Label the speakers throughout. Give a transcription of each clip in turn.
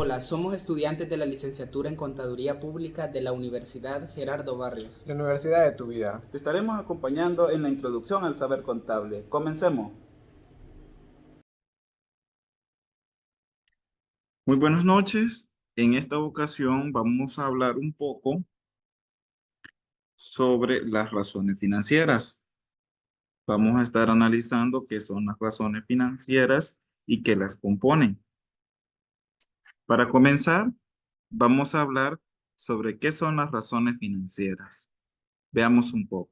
Speaker 1: Hola, somos estudiantes de la licenciatura en Contaduría Pública de la Universidad Gerardo Barrios.
Speaker 2: La universidad de tu vida.
Speaker 3: Te estaremos acompañando en la introducción al saber contable. Comencemos. Muy buenas noches. En esta ocasión vamos a hablar un poco sobre las razones financieras. Vamos a estar analizando qué son las razones financieras y qué las componen. Para comenzar, vamos a hablar sobre qué son las razones financieras. Veamos un poco.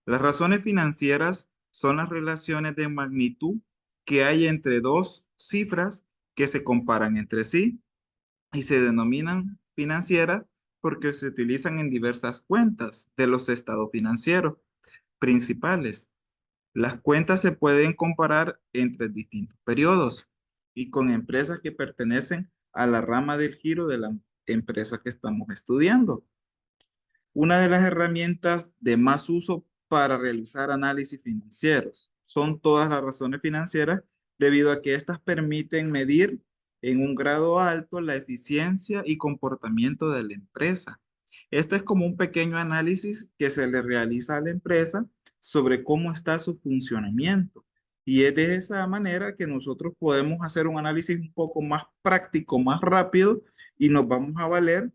Speaker 3: Las razones financieras son las relaciones de magnitud que hay entre dos cifras que se comparan entre sí y se denominan financieras porque se utilizan en diversas cuentas de los estados financieros principales. Las cuentas se pueden comparar entre distintos periodos y con empresas que pertenecen a la rama del giro de la empresa que estamos estudiando. Una de las herramientas de más uso para realizar análisis financieros son todas las razones financieras debido a que éstas permiten medir en un grado alto la eficiencia y comportamiento de la empresa. Este es como un pequeño análisis que se le realiza a la empresa sobre cómo está su funcionamiento. Y es de esa manera que nosotros podemos hacer un análisis un poco más práctico, más rápido y nos vamos a valer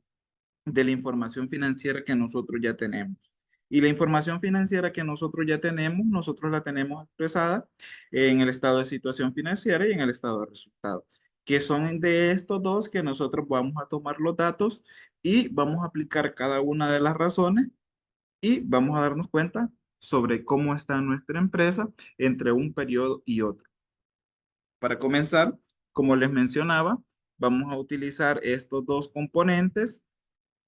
Speaker 3: de la información financiera que nosotros ya tenemos. Y la información financiera que nosotros ya tenemos, nosotros la tenemos expresada en el estado de situación financiera y en el estado de resultados, que son de estos dos que nosotros vamos a tomar los datos y vamos a aplicar cada una de las razones y vamos a darnos cuenta sobre cómo está nuestra empresa entre un periodo y otro. Para comenzar, como les mencionaba, vamos a utilizar estos dos componentes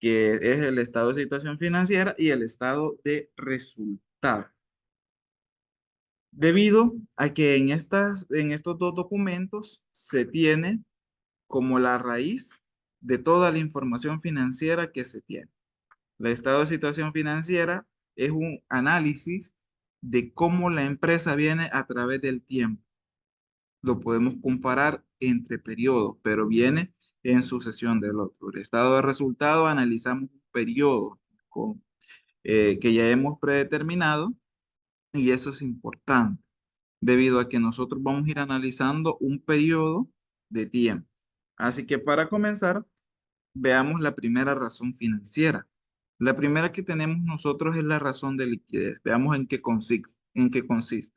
Speaker 3: que es el estado de situación financiera y el estado de resultado. Debido a que en estos dos documentos se tiene como la raíz de toda la información financiera que se tiene. El estado de situación financiera es un análisis de cómo la empresa viene a través del tiempo. Lo podemos comparar entre periodos, pero viene en sucesión del otro. El estado de resultado analizamos un periodo con que ya hemos predeterminado y eso es importante debido a que nosotros vamos a ir analizando un periodo de tiempo. Así que para comenzar, veamos la primera razón financiera. La primera que tenemos nosotros es la razón de liquidez. Veamos en qué consiste.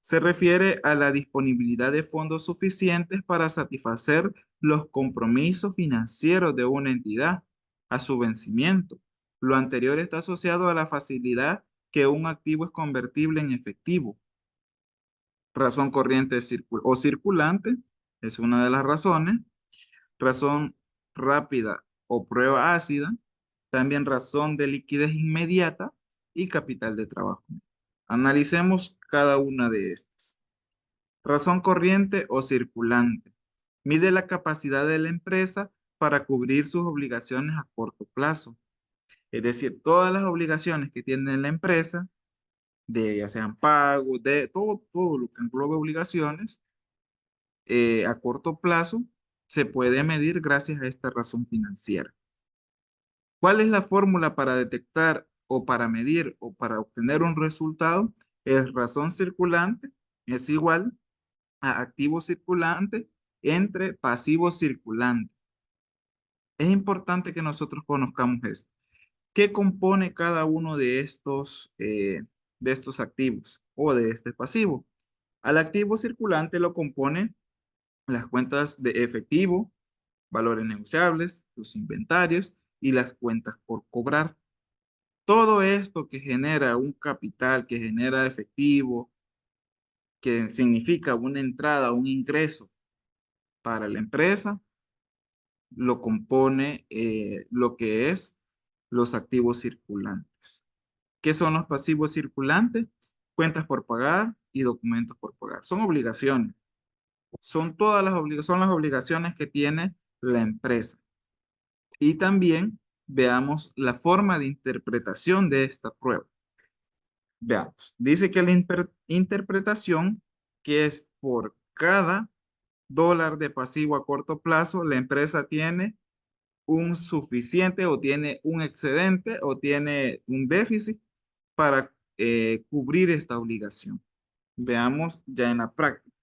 Speaker 3: Se refiere a la disponibilidad de fondos suficientes para satisfacer los compromisos financieros de una entidad a su vencimiento. Lo anterior está asociado a la facilidad que un activo es convertible en efectivo. Razón corriente o circulante es una de las razones. Razón rápida o prueba ácida. También razón de liquidez inmediata y capital de trabajo. Analicemos cada una de estas. Razón corriente o circulante. Mide la capacidad de la empresa para cubrir sus obligaciones a corto plazo. Es decir, todas las obligaciones que tiene la empresa, de ya sean pagos, de todo lo que englobe obligaciones a corto plazo, se puede medir gracias a esta razón financiera. ¿Cuál es la fórmula para detectar o para medir o para obtener un resultado? Es razón circulante, es igual a activo circulante entre pasivo circulante. Es importante que nosotros conozcamos esto. ¿Qué compone cada uno de estos activos o de este pasivo? Al activo circulante lo compone las cuentas de efectivo, valores negociables, los inventarios y las cuentas por cobrar. Todo esto que genera un capital, que genera efectivo, que significa una entrada, un ingreso para la empresa, lo compone lo que es los activos circulantes. ¿Qué son los pasivos circulantes? Cuentas por pagar y documentos por pagar. Son obligaciones. Son las obligaciones que tiene la empresa. Y también veamos la forma de interpretación de esta prueba. Veamos. Dice que la interpretación que es por cada dólar de pasivo a corto plazo, la empresa tiene un suficiente o tiene un excedente o tiene un déficit para cubrir esta obligación. Veamos ya en la práctica.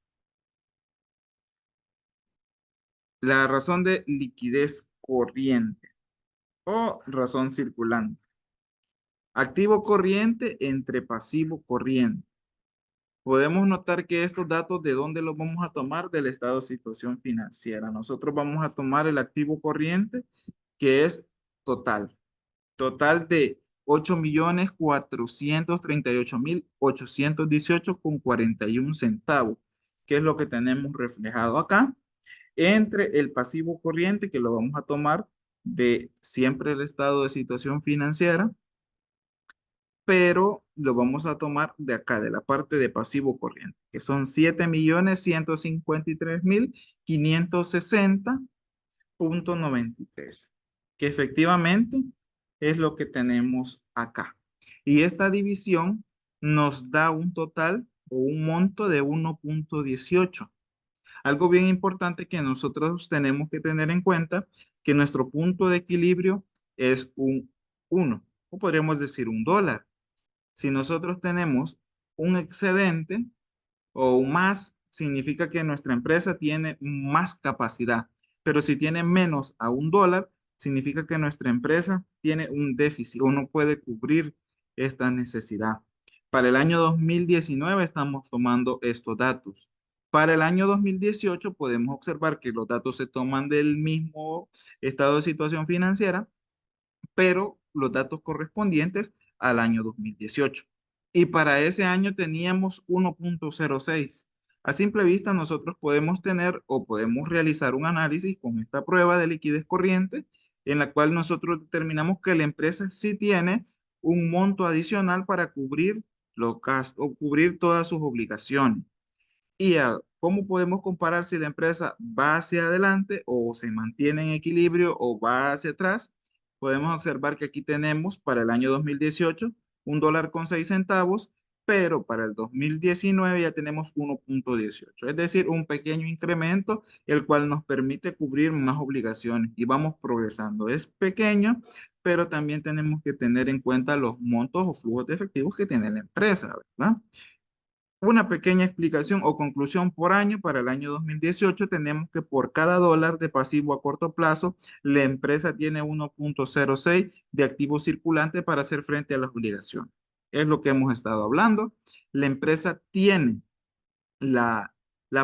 Speaker 3: La razón de liquidez corriente o razón circulante. Activo corriente entre pasivo corriente. Podemos notar que estos datos, ¿de dónde los vamos a tomar? Del estado de situación financiera. Nosotros vamos a tomar el activo corriente, que es total. Total de 8.438.818,41 centavos, que es lo que tenemos reflejado acá, entre el pasivo corriente, que lo vamos a tomar de siempre el estado de situación financiera, pero lo vamos a tomar de acá, de la parte de pasivo corriente, que son 7.153.560,93, que efectivamente es lo que tenemos acá. Y esta división nos da un total o un monto de 1.18. Algo bien importante que nosotros tenemos que tener en cuenta, que nuestro punto de equilibrio es un 1, o podríamos decir un dólar. Si nosotros tenemos un excedente o un más, significa que nuestra empresa tiene más capacidad. Pero si tiene menos a un dólar, significa que nuestra empresa tiene un déficit o no puede cubrir esta necesidad. Para el año 2019 estamos tomando estos datos. Para el año 2018 podemos observar que los datos se toman del mismo estado de situación financiera, pero los datos correspondientes al año 2018. Y para ese año teníamos 1.06. A simple vista nosotros podemos tener o podemos realizar un análisis con esta prueba de liquidez corriente en la cual nosotros determinamos que la empresa sí tiene un monto adicional para cubrir los gastos o cubrir todas sus obligaciones. ¿Y cómo podemos comparar si la empresa va hacia adelante o se mantiene en equilibrio o va hacia atrás? Podemos observar que aquí tenemos para el año 2018 $1.06, pero para el 2019 ya tenemos 1.18, es decir, un pequeño incremento, el cual nos permite cubrir más obligaciones y vamos progresando. Es pequeño, pero también tenemos que tener en cuenta los montos o flujos de efectivos que tiene la empresa, ¿verdad? Una pequeña explicación o conclusión: por año, para el año 2018 tenemos que por cada dólar de pasivo a corto plazo, la empresa tiene 1.06 de activo circulante para hacer frente a las obligaciones. Es lo que hemos estado hablando. La empresa tiene la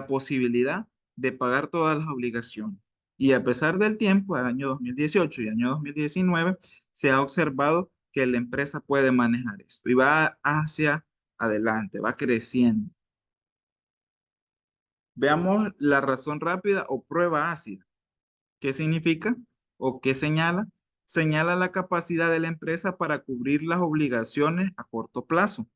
Speaker 3: posibilidad de pagar todas las obligaciones. Y a pesar del tiempo, el año 2018 y año 2019, se ha observado que la empresa puede manejar esto y va hacia adelante, va creciendo. Veamos la razón rápida o prueba ácida. ¿Qué significa o qué señala? Señala la capacidad de la empresa para cubrir las obligaciones a corto plazo,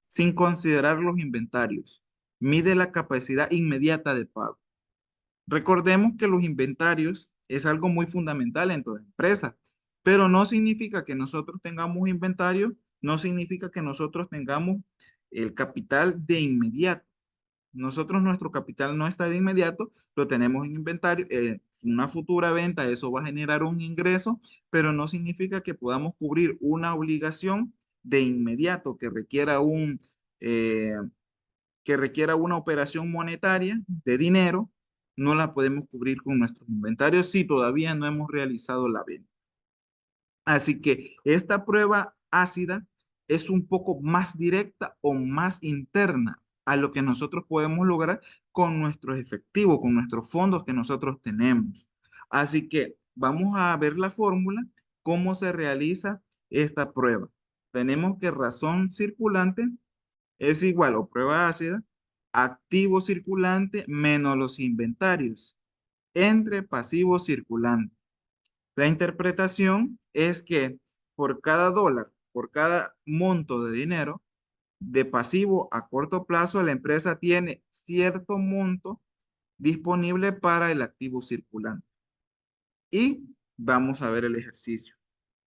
Speaker 3: sin considerar los inventarios. Mide la capacidad inmediata de pago. Recordemos que los inventarios es algo muy fundamental en toda empresa, pero no significa que nosotros tengamos inventario, no significa que nosotros tengamos el capital de inmediato. Nosotros nuestro capital no está de inmediato, lo tenemos en inventario, una futura venta, eso va a generar un ingreso, pero no significa que podamos cubrir una obligación de inmediato eh, que requiera una operación monetaria de dinero, no la podemos cubrir con nuestros inventarios si todavía no hemos realizado la venta. Así que esta prueba ácida es un poco más directa o más interna a lo que nosotros podemos lograr con nuestros efectivos, con nuestros fondos que nosotros tenemos. Así que vamos a ver la fórmula, cómo se realiza esta prueba. Tenemos que razón circulante es igual o prueba ácida, activo circulante menos los inventarios, entre pasivo circulante. La interpretación es que por cada dólar, por cada monto de dinero, de pasivo a corto plazo, la empresa tiene cierto monto disponible para el activo circulante. Y vamos a ver el ejercicio.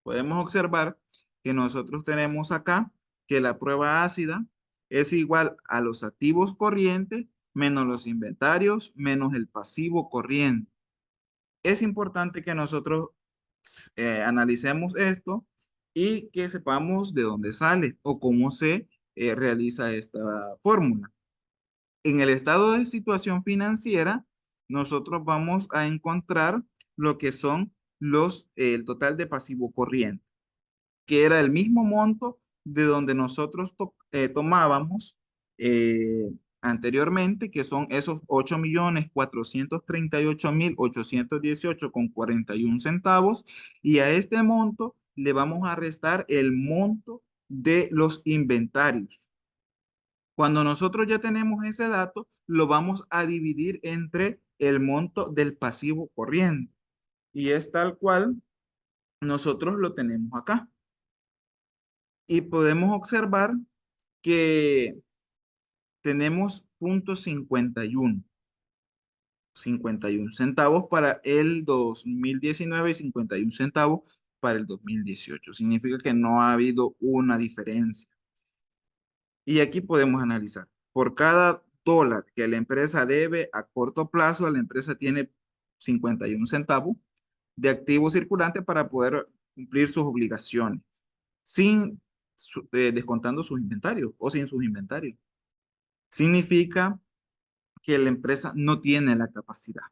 Speaker 3: Podemos observar que nosotros tenemos acá que la prueba ácida es igual a los activos corrientes menos los inventarios, menos el pasivo corriente. Es importante que nosotros analicemos esto y que sepamos de dónde sale o cómo se realiza esta fórmula. En el estado de situación financiera, nosotros vamos a encontrar lo que son el total de pasivo corriente, que era el mismo monto de donde nosotros tomábamos eh, anteriormente, que son esos 8.438.818,41 centavos, y a este monto le vamos a restar el monto de los inventarios. Cuando nosotros ya tenemos ese dato, lo vamos a dividir entre el monto del pasivo corriente. Y es tal cual nosotros lo tenemos acá. Y podemos observar que tenemos punto 51 centavos para el 2019 y 51 centavos para el 2018. Significa que no ha habido una diferencia. Y aquí podemos analizar. Por cada dólar que la empresa debe a corto plazo, la empresa tiene 51 centavos de activo circulante para poder cumplir sus obligaciones, sin descontando sus inventarios o sin sus inventarios. Significa que la empresa no tiene la capacidad.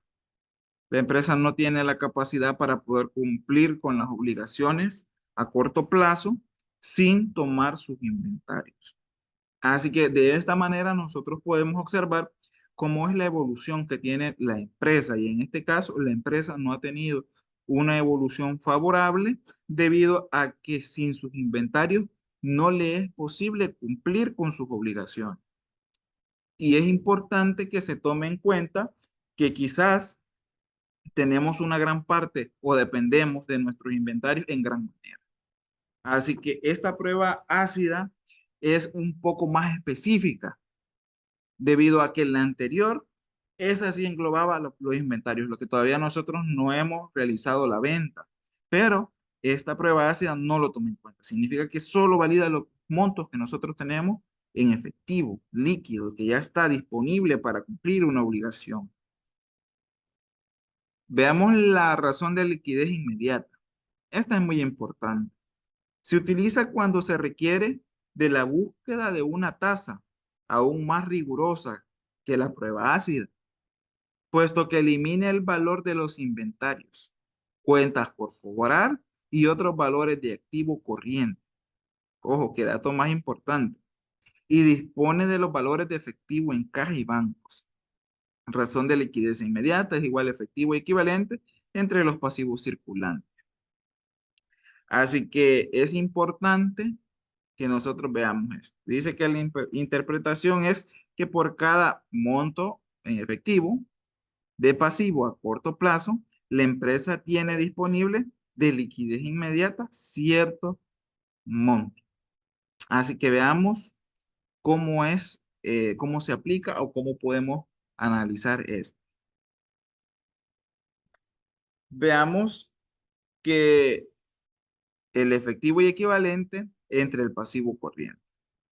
Speaker 3: La empresa no tiene la capacidad para poder cumplir con las obligaciones a corto plazo sin tomar sus inventarios. Así que de esta manera nosotros podemos observar cómo es la evolución que tiene la empresa, y en este caso la empresa no ha tenido una evolución favorable debido a que sin sus inventarios no le es posible cumplir con sus obligaciones. Y es importante que se tome en cuenta que quizás tenemos una gran parte o dependemos de nuestros inventarios en gran manera. Así que esta prueba ácida es un poco más específica debido a que la anterior, esa sí englobaba los inventarios, lo que todavía nosotros no hemos realizado la venta, pero esta prueba ácida no lo toma en cuenta. Significa que solo valida los montos que nosotros tenemos en efectivo, líquido, que ya está disponible para cumplir una obligación. Veamos la razón de liquidez inmediata. Esta es muy importante. Se utiliza cuando se requiere de la búsqueda de una tasa aún más rigurosa que la prueba ácida, puesto que elimina el valor de los inventarios, cuentas por cobrar y otros valores de activo corriente. Ojo, qué dato más importante. Y dispone de los valores de efectivo en caja y bancos. Razón de liquidez inmediata es igual a efectivo equivalente entre los pasivos circulantes. Así que es importante que nosotros veamos esto. Dice que la interpretación es que por cada monto en efectivo de pasivo a corto plazo, la empresa tiene disponible de liquidez inmediata cierto monto. Así que veamos cómo es, cómo se aplica o cómo podemos analizar esto. Veamos que el efectivo y equivalente entre el pasivo corriente.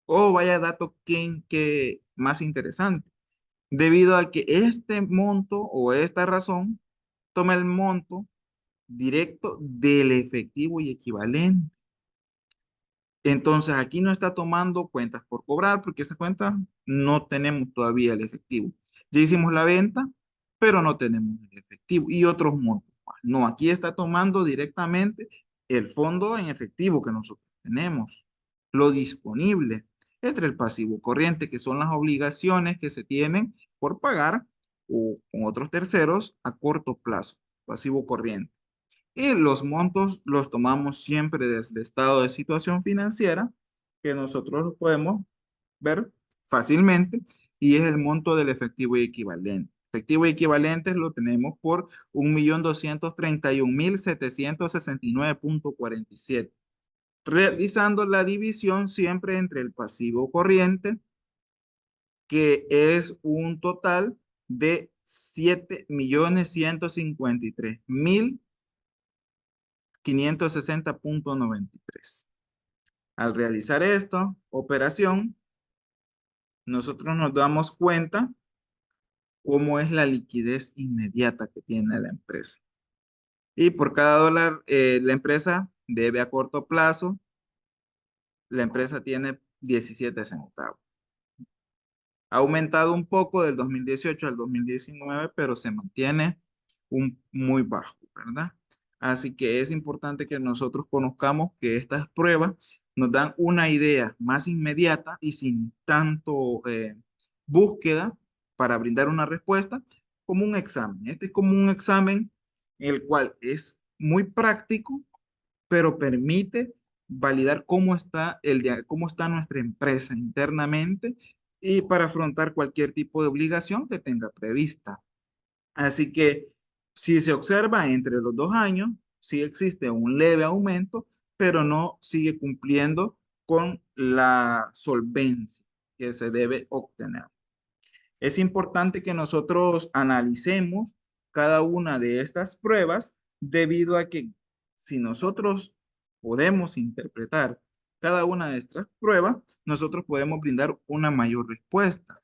Speaker 3: Oh, vaya dato que más interesante. Debido a que este monto o esta razón toma el monto directo del efectivo y equivalente. Entonces aquí no está tomando cuentas por cobrar porque esta cuenta no tenemos todavía el efectivo. Ya hicimos la venta, pero no tenemos el efectivo y otros montos más. No, aquí está tomando directamente el fondo en efectivo que nosotros tenemos, lo disponible entre el pasivo corriente, que son las obligaciones que se tienen por pagar o con otros terceros a corto plazo, pasivo corriente. Y los montos los tomamos siempre desde el estado de situación financiera, que nosotros lo podemos ver fácilmente, y es el monto del efectivo y equivalente. Efectivo y equivalentes lo tenemos por 1.231.769.47. Realizando la división siempre entre el pasivo corriente, que es un total de 7.153.560.93. Al realizar esta operación, nosotros nos damos cuenta cómo es la liquidez inmediata que tiene la empresa. Y por cada dólar, la empresa debe a corto plazo, la empresa tiene 17 centavos. Ha aumentado un poco del 2018 al 2019, pero se mantiene muy bajo, ¿verdad? Así que es importante que nosotros conozcamos que estas pruebas nos dan una idea más inmediata y sin tanto búsqueda para brindar una respuesta, como un examen. Este es como un examen el cual es muy práctico, pero permite validar cómo está cómo está nuestra empresa internamente y para afrontar cualquier tipo de obligación que tenga prevista. Así que si se observa entre los 2 años, sí existe un leve aumento, pero no sigue cumpliendo con la solvencia que se debe obtener. Es importante que nosotros analicemos cada una de estas pruebas debido a que si nosotros podemos interpretar cada una de estas pruebas, nosotros podemos brindar una mayor respuesta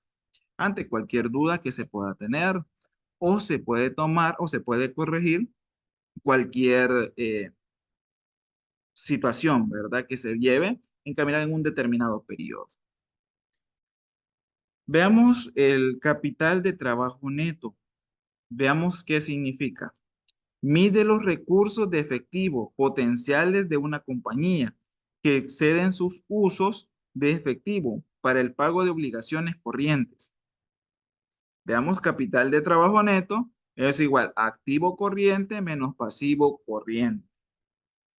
Speaker 3: ante cualquier duda que se pueda tener o se puede tomar o se puede corregir cualquier situación, ¿verdad? Que se lleve encaminada en un determinado periodo. Veamos el capital de trabajo neto. Veamos qué significa. Mide los recursos de efectivo potenciales de una compañía que exceden sus usos de efectivo para el pago de obligaciones corrientes. Veamos, capital de trabajo neto es igual a activo corriente menos pasivo corriente.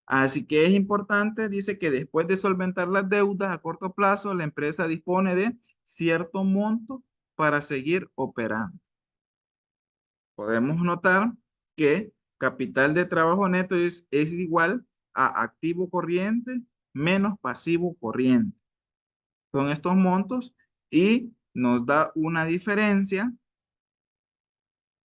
Speaker 3: Así que es importante, dice que después de solventar las deudas a corto plazo, la empresa dispone de cierto monto para seguir operando. Podemos notar que capital de trabajo neto es igual a activo corriente menos pasivo corriente. Son estos montos y nos da una diferencia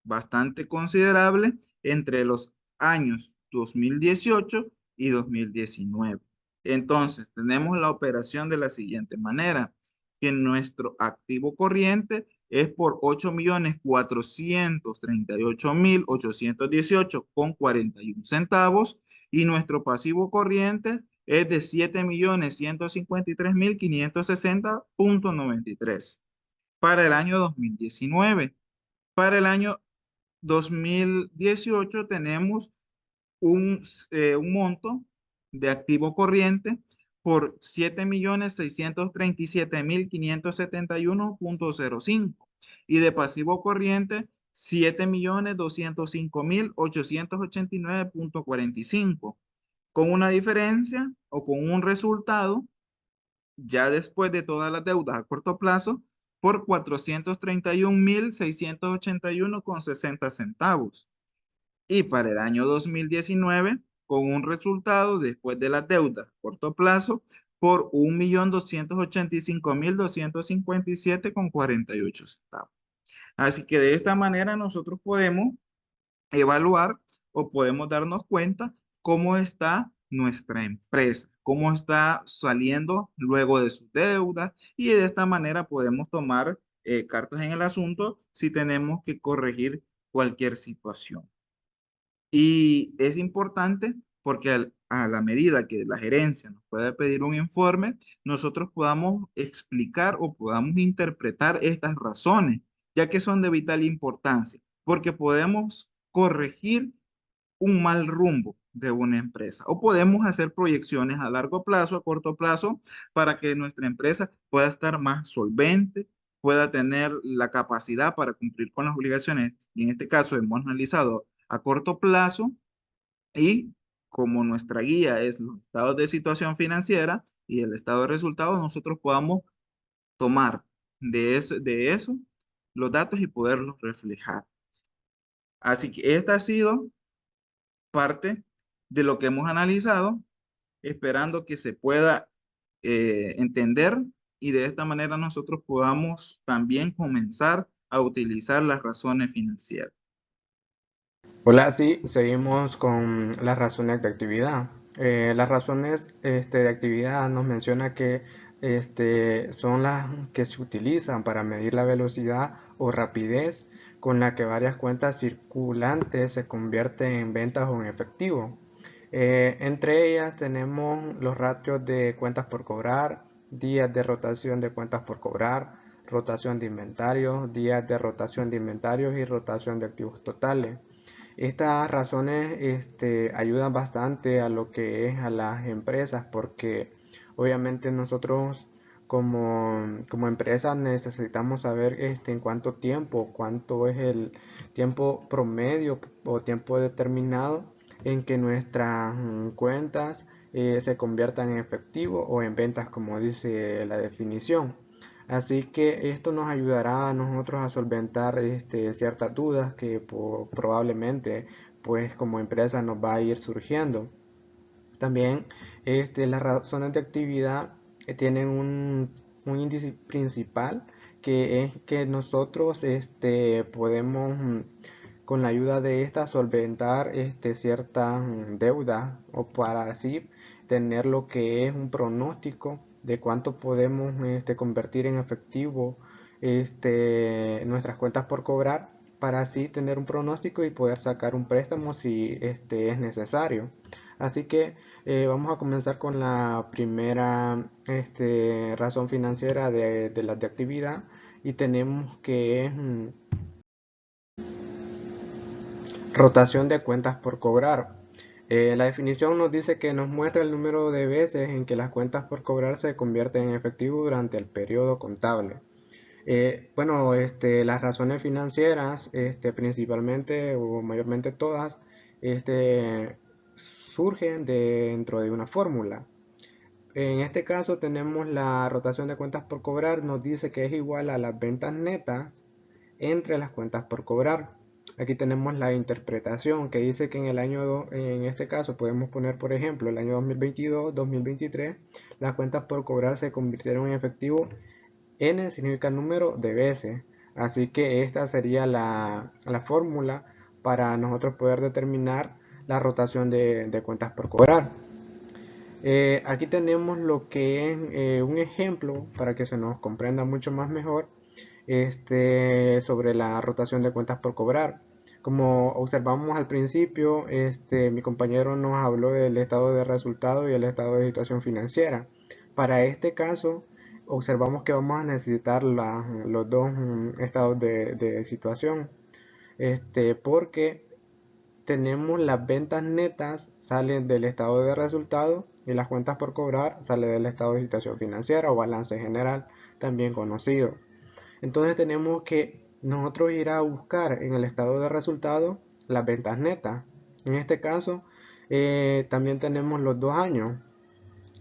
Speaker 3: bastante considerable entre los años 2018 y 2019. Entonces, tenemos la operación de la siguiente manera, que nuestro activo corriente es por 8.438.818,41 y nuestro pasivo corriente es de 7.153.560,93 para el año 2019. Para el año 2018 tenemos un monto de activo corriente por 7.637.571,05 y de pasivo corriente 7.205.889,45, con una diferencia o con un resultado ya después de todas las deudas a corto plazo por 431.681,60 centavos. Y para el año 2019, con un resultado después de las deudas a corto plazo por 1.285.257,48 centavos. Así que de esta manera nosotros podemos evaluar o podemos darnos cuenta cómo está nuestra empresa, cómo está saliendo luego de sus deudas y de esta manera podemos tomar cartas en el asunto si tenemos que corregir cualquier situación. Y es importante porque a la medida que la gerencia nos pueda pedir un informe, nosotros podamos explicar o podamos interpretar estas razones, ya que son de vital importancia, porque podemos corregir un mal rumbo de una empresa o podemos hacer proyecciones a largo plazo, a corto plazo, para que nuestra empresa pueda estar más solvente, pueda tener la capacidad para cumplir con las obligaciones. Y en este caso hemos analizado a corto plazo y como nuestra guía es los estados de situación financiera y el estado de resultados, nosotros podamos tomar de eso los datos y poderlos reflejar. Así que esta ha sido parte de lo que hemos analizado, esperando que se pueda entender y de esta manera nosotros podamos también comenzar a utilizar las razones financieras.
Speaker 2: Hola, sí, seguimos con las razones de actividad. Las razones de actividad nos menciona que son las que se utilizan para medir la velocidad o rapidez con la que varias cuentas circulantes se convierten en ventas o en efectivo. Entre ellas tenemos los ratios de cuentas por cobrar, días de rotación de cuentas por cobrar, rotación de inventarios, días de rotación de inventarios y rotación de activos totales. Estas razones ayudan bastante a lo que es a las empresas, porque obviamente nosotros como empresa necesitamos saber en cuánto es el tiempo promedio o tiempo determinado en que nuestras cuentas se conviertan en efectivo o en ventas, como dice la definición. Así que esto nos ayudará a nosotros a solventar ciertas dudas que probablemente pues como empresa nos va a ir surgiendo. También las razones de actividad tienen un índice principal, que es que nosotros podemos con la ayuda de esta solventar ciertas deudas, o para así tener lo que es un pronóstico de cuánto podemos convertir en efectivo nuestras cuentas por cobrar, para así tener un pronóstico y poder sacar un préstamo si es necesario. Así que vamos a comenzar con la primera razón financiera de las de actividad, y tenemos que es rotación de cuentas por cobrar. La definición nos dice que nos muestra el número de veces en que las cuentas por cobrar se convierten en efectivo durante el periodo contable. Bueno, las razones financieras, principalmente o mayormente todas, surgen dentro de una fórmula. En este caso tenemos la rotación de cuentas por cobrar, nos dice que es igual a las ventas netas entre las cuentas por cobrar. Aquí tenemos la interpretación que dice que en este caso podemos poner, por ejemplo, el año 2022-2023, las cuentas por cobrar se convirtieron en efectivo. N significa número de veces, así que esta sería la fórmula para nosotros poder determinar la rotación de cuentas por cobrar. Aquí tenemos lo que es un ejemplo para que se nos comprenda mucho más mejor sobre la rotación de cuentas por cobrar. Como observamos al principio, mi compañero nos habló del estado de resultado y el estado de situación financiera. Para este caso, observamos que vamos a necesitar los dos estados de situación, porque tenemos las ventas netas salen del estado de resultado y las cuentas por cobrar salen del estado de situación financiera o balance general, también conocido. Entonces tenemos que nosotros ir a buscar en el estado de resultado las ventas netas. En este caso también tenemos los 2 años,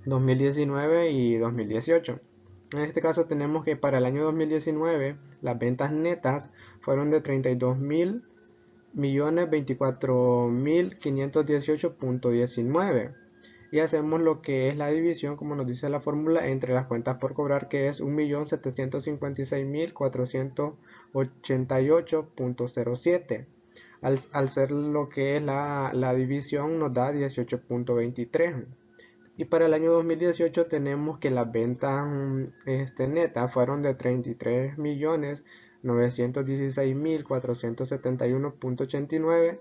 Speaker 2: 2019 y 2018. En este caso tenemos que para el año 2019 las ventas netas fueron de 32.024.518.19, y hacemos lo que es la división, como nos dice la fórmula, entre las cuentas por cobrar, que es 1.756.488.07. Al ser lo que es la división nos da 18.23. Y para el año 2018 tenemos que las ventas netas fueron de 33.916.471.89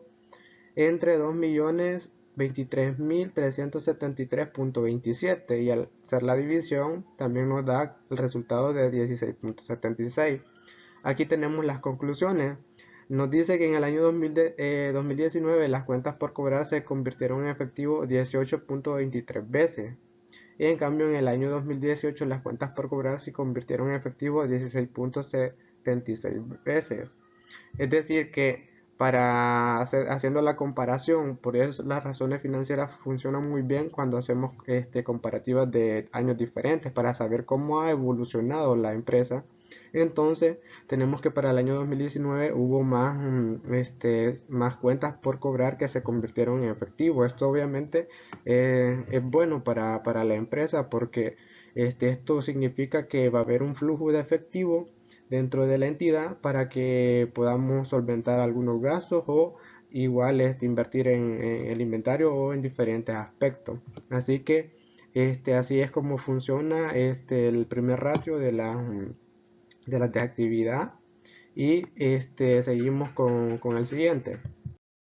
Speaker 2: entre 2.023.373.27, y al hacer la división también nos da el resultado de 16.76. Aquí tenemos las conclusiones. Nos dice que en el año 2019 las cuentas por cobrar se convirtieron en efectivo 18.23 veces. Y en cambio en el año 2018 las cuentas por cobrar se convirtieron en efectivo 16.76 veces. Es decir que haciendo la comparación, por eso las razones financieras funcionan muy bien cuando hacemos comparativas de años diferentes para saber cómo ha evolucionado la empresa. Entonces tenemos que para el año 2019 hubo más cuentas por cobrar que se convirtieron en efectivo. Esto obviamente es bueno para la empresa, porque esto significa que va a haber un flujo de efectivo dentro de la entidad para que podamos solventar algunos gastos o igual invertir en el inventario o en diferentes aspectos. Así que así es como funciona el primer ratio de las de actividad. Y seguimos con el siguiente.